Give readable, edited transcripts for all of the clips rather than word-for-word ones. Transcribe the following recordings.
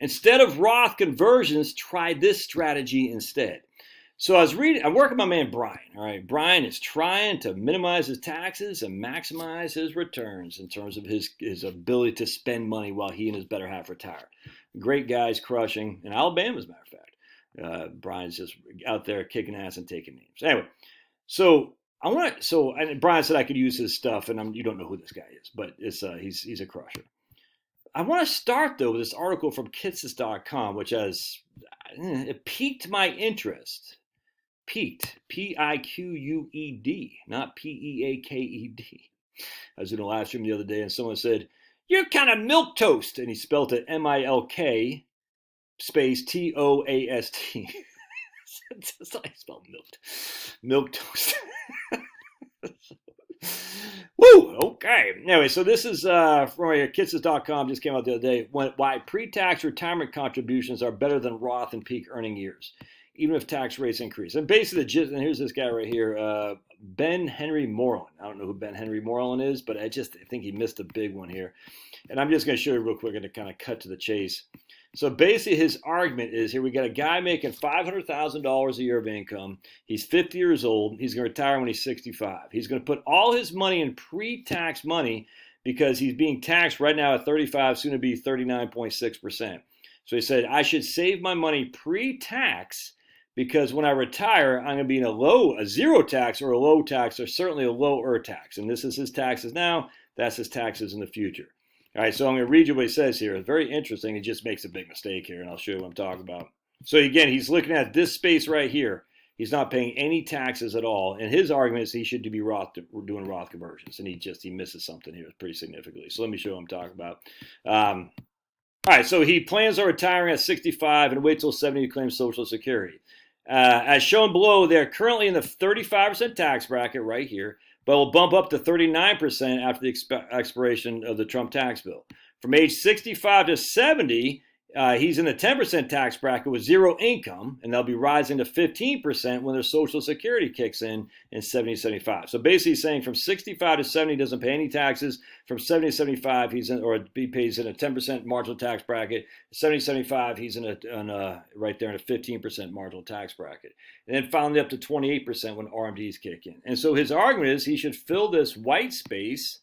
Instead of Roth conversions, try this strategy instead. So I'm working with my man Brian. All right, Brian is trying to minimize his taxes and maximize his returns in terms of his ability to spend money while he and his better half retire. Great guy's crushing in Alabama, as a matter of fact. Brian's just out there kicking ass and taking names. Anyway, and Brian said I could use his stuff, and you don't know who this guy is, but he's a crusher. I want to start though with this article from Kitces.com, which it piqued my interest. Piqued, P-I-Q-U-E-D, not P-E-A-K-E-D. I was in a live stream the other day, and someone said, "You're kind of milquetoast," and he spelled it M-I-L-K space T-O-A-S-T. That's how I spell milquetoast. Woo! Okay. Anyway, so this is from Kitces.com, just came out the other day. Why pre-tax retirement contributions are better than Roth in peak earning years, even if tax rates increase. And basically, and here's this guy right here, Henry Morland. I don't know who Henry Morland is, but I think he missed a big one here. And I'm just going to show you real quick and to kind of cut to the chase. So basically his argument is here we got a guy making $500,000 a year of income. He's 50 years old. He's going to retire when he's 65. He's going to put all his money in pre-tax money because he's being taxed right now at 35, soon to be 39.6%. So he said, I should save my money pre-tax because when I retire, I'm going to be in a zero tax or a low tax or certainly a lower tax. And this is his taxes now. That's his taxes in the future. All right, so I'm going to read you what he says here. It's very interesting. He just makes a big mistake here, and I'll show you what I'm talking about. So again, he's looking at this space right here. He's not paying any taxes at all. And his argument is he should be doing Roth conversions, and he misses something here pretty significantly. So let me show you what I'm talking about. All right, so he plans on retiring at 65 and wait till 70 to claim Social Security. As shown below, they're currently in the 35% tax bracket right here, but will bump up to 39% after the expiration of the Trump tax bill. From age 65 to 70, he's in the 10% tax bracket with zero income, and they'll be rising to 15% when their Social Security kicks in 70 to 75. So basically he's saying from 65 to 70, he doesn't pay any taxes. From 70 to 75, he pays in a 10% marginal tax bracket. 70 to 75, he's right there in a 15% marginal tax bracket. And then finally up to 28% when RMDs kick in. And so his argument is he should fill this white space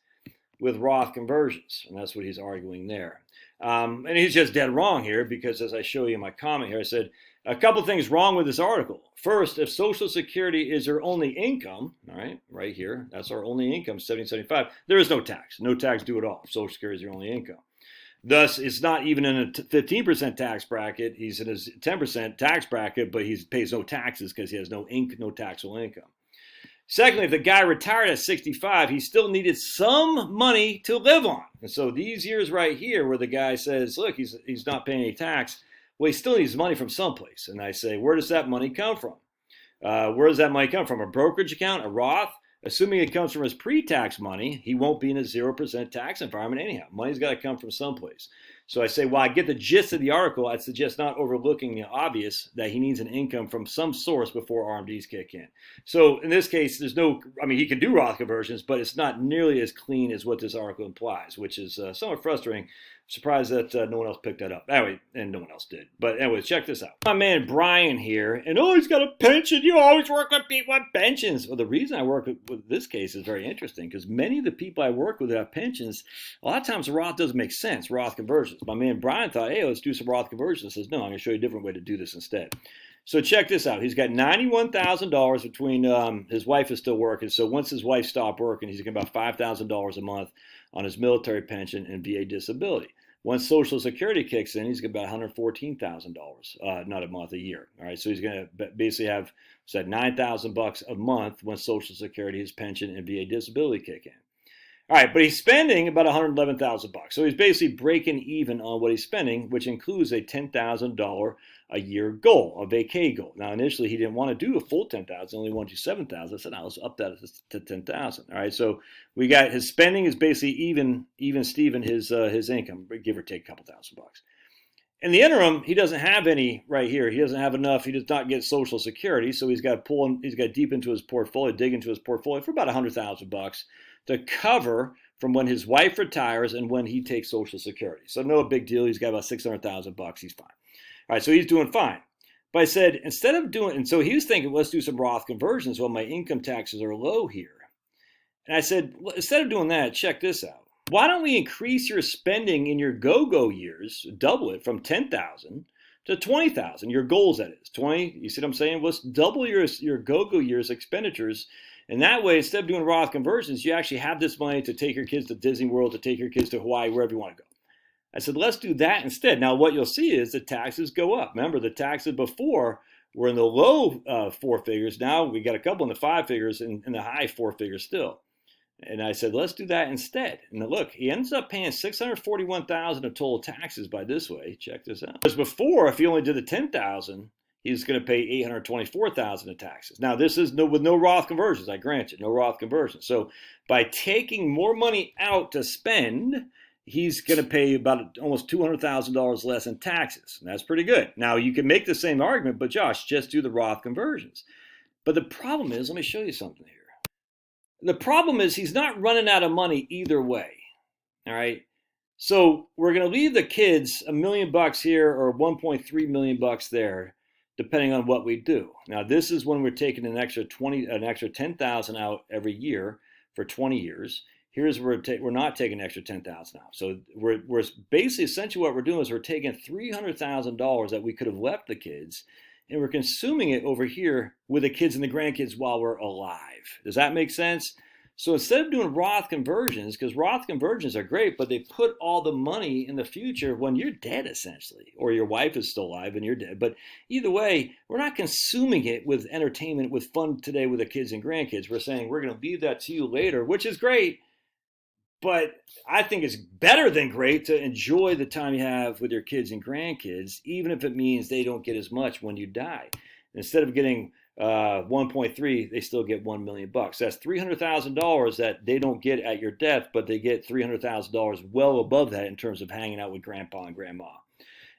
with Roth conversions, and that's what he's arguing there. And he's just dead wrong here because, as I show you in my comment here, I said a couple things wrong with this article. First, if Social Security is our only income, all right here, that's our only income, 70-75, there is no tax due at all. Social Security is your only income. Thus, it's not even in a 15% tax bracket. He's in his 10% tax bracket, but he pays no taxes because he has no taxable income. Secondly, if the guy retired at 65, he still needed some money to live on. And so these years right here where the guy says, look, he's not paying any tax, well, he still needs money from someplace. And I say, where does that money come from? Where does that money come from? A brokerage account, a Roth? Assuming it comes from his pre-tax money, he won't be in a 0% tax environment anyhow. Money's got to come from someplace. So I say, well, I get the gist of the article. I'd suggest not overlooking the obvious that he needs an income from some source before RMDs kick in. So in this case, he can do Roth conversions, but it's not nearly as clean as what this article implies, which is somewhat frustrating. Surprised that no one else picked that up. Anyway, and no one else did. But anyways, check this out. My man Brian here, and he's got a pension. You always work with people with pensions. Well, the reason I work with this case is very interesting because many of the people I work with that have pensions, a lot of times Roth doesn't make sense, Roth conversions. My man Brian thought, hey, let's do some Roth conversions. Says, no, I'm going to show you a different way to do this instead. So check this out. He's got $91,000 between his wife is still working. So once his wife stopped working, he's getting about $5,000 a month on his military pension and VA disability. Once Social Security kicks in, he's got about $114,000, not a month, a year. All right, so he's going to basically have $9,000 a month when Social Security, his pension, and VA disability kick in. All right, but he's spending about $111,000. So he's basically breaking even on what he's spending, which includes a $10,000 a year goal, a vacay goal. Now, initially, he didn't want to do a full $10,000, only wanted to do $7,000. I said, let's up that to $10,000. All right, so we got his spending is basically even Steven his income, give or take a couple $1,000. In the interim, he doesn't have any right here. He doesn't have enough. He does not get Social Security, so he's got to deep into his portfolio, dig into his portfolio for about $100,000 to cover from when his wife retires and when he takes Social Security. So no big deal. He's got about $600,000. He's fine. All right, so he's doing fine. But I said, instead of doing, and so he was thinking, let's do some Roth conversions while my income taxes are low here. And I said, well, instead of doing that, check this out. Why don't we increase your spending in your go-go years, double it from 10,000 to 20,000, your goals that is. 20, you see what I'm saying? Let's double your go-go years expenditures. And that way, instead of doing Roth conversions, you actually have this money to take your kids to Disney World, to take your kids to Hawaii, wherever you want to go. I said, let's do that instead. Now, what you'll see is the taxes go up. Remember, the taxes before were in the low four figures. Now we got a couple in the five figures and in the high four figures still. And I said, let's do that instead. And look, he ends up paying $641,000 of total taxes by this way. Check this out. Because before, if he only did the $10,000, he's going to pay $824,000 in taxes. Now, this is with no Roth conversions. I grant you, no Roth conversions. So by taking more money out to spend, he's going to pay about almost $200,000 less in taxes. And that's pretty good. Now, you can make the same argument, but Josh, just do the Roth conversions. But the problem is, let me show you something here. The problem is he's not running out of money either way. All right. So we're going to leave the kids $1 million here or 1.3 million bucks there, depending on what we do. Now, this is when we're taking an extra 10,000 out every year for 20 years. Here's where we're not taking an extra 10,000 out. So we're basically essentially what we're doing is we're taking $300,000 that we could have left the kids, and we're consuming it over here with the kids and the grandkids while we're alive. Does that make sense? So instead of doing Roth conversions, because Roth conversions are great, but they put all the money in the future when you're dead, essentially, or your wife is still alive and you're dead. But either way, we're not consuming it with entertainment, with fun today with the kids and grandkids. We're saying we're going to leave that to you later, which is great. But I think it's better than great to enjoy the time you have with your kids and grandkids, even if it means they don't get as much when you die. Instead of getting 1.3, they still get $1 million bucks. That's $300,000 that they don't get at your death, but they get $300,000 well above that in terms of hanging out with grandpa and grandma.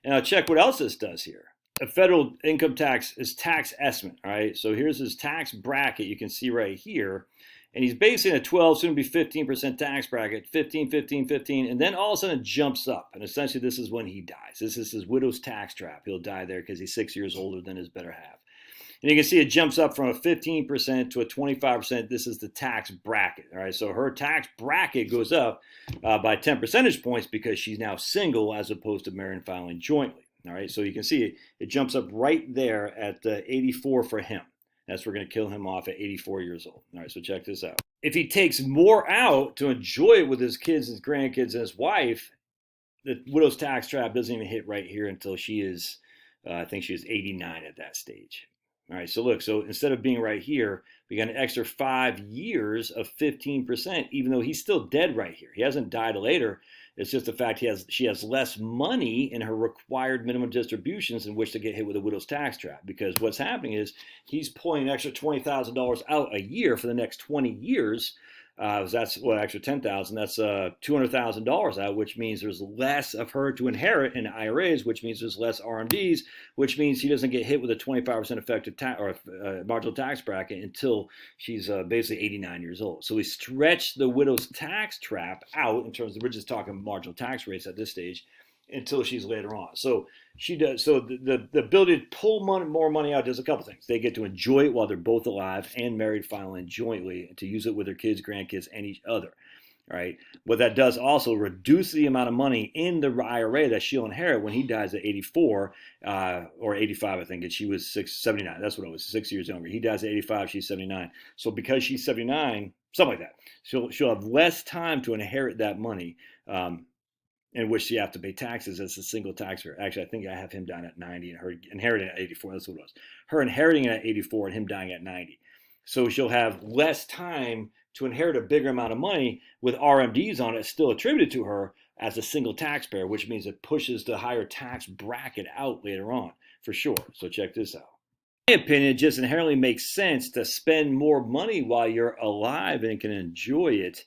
And I'll check what else this does here. A federal income tax is tax estimate. All right, so here's his tax bracket. You can see right here. And he's basing a 12, soon to be 15% tax bracket, 15, 15, 15, and then all of a sudden it jumps up. And essentially this is when he dies. This is his widow's tax trap. He'll die there because he's 6 years older than his better half. And you can see it jumps up from a 15% to a 25%. This is the tax bracket. All right, so her tax bracket goes up by 10 percentage points because she's now single as opposed to married and filing jointly. All right, so you can see it jumps up right there at 84 for him. That's we're going to kill him off at 84 years old. All right, so check this out. If he takes more out to enjoy it with his kids, his grandkids, and his wife, the widow's tax trap doesn't even hit right here until she is, I think she is 89 at that stage. All right, so look, so instead of being right here, we got an extra 5 years of 15%, even though he's still dead right here. He hasn't died later. It's just the fact she has less money in her required minimum distributions in which to get hit with a widow's tax trap. Because what's happening is he's pulling an extra $20,000 out a year for the next 20 years. That's extra $10,000. That's $200,000 out, which means there's less of her to inherit in IRAs, which means there's less RMDs, which means she doesn't get hit with a 25% effective marginal tax bracket until she's basically 89 years old. So we stretch the widow's tax trap out in terms of, we're just talking marginal tax rates at this stage, until she's later on. So she does. So the ability to pull more money out does a couple things. They get to enjoy it while they're both alive and married, filing jointly, and to use it with their kids, grandkids, and each other. All right. What that does also reduce the amount of money in the IRA that she'll inherit when he dies at 84 or 85, I think. And she was 79. That's what it was, 6 years younger. He dies at 85. She's 79. So because she's 79, something like that, she'll have less time to inherit that money. In which she have to pay taxes as a single taxpayer. Actually, I think I have him dying at 90 and her inheriting at 84. That's what it was. Her inheriting at 84 and him dying at 90. So she'll have less time to inherit a bigger amount of money with RMDs on it still attributed to her as a single taxpayer, which means it pushes the higher tax bracket out later on, for sure. So check this out. In my opinion, it just inherently makes sense to spend more money while you're alive and can enjoy it,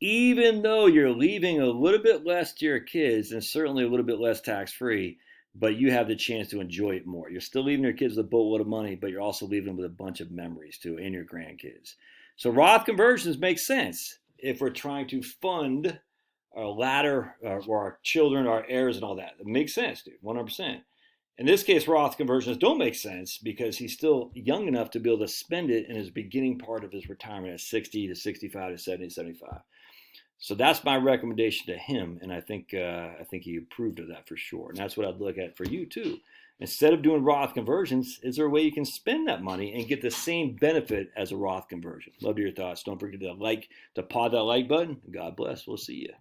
even though you're leaving a little bit less to your kids and certainly a little bit less tax-free, but you have the chance to enjoy it more. You're still leaving your kids with a boatload of money, but you're also leaving them with a bunch of memories too, and your grandkids. So Roth conversions make sense. if we're trying to fund our ladder or our children, our heirs, and all that. It makes sense, dude, 100%. In this case, Roth conversions don't make sense because he's still young enough to be able to spend it in his beginning part of his retirement at 60 to 65 to 70, 75. So that's my recommendation to him, and I think he approved of that for sure. And that's what I'd look at for you too. Instead of doing Roth conversions, is there a way you can spend that money and get the same benefit as a Roth conversion? Love to hear your thoughts. Don't forget to paw that like button. God bless. We'll see you.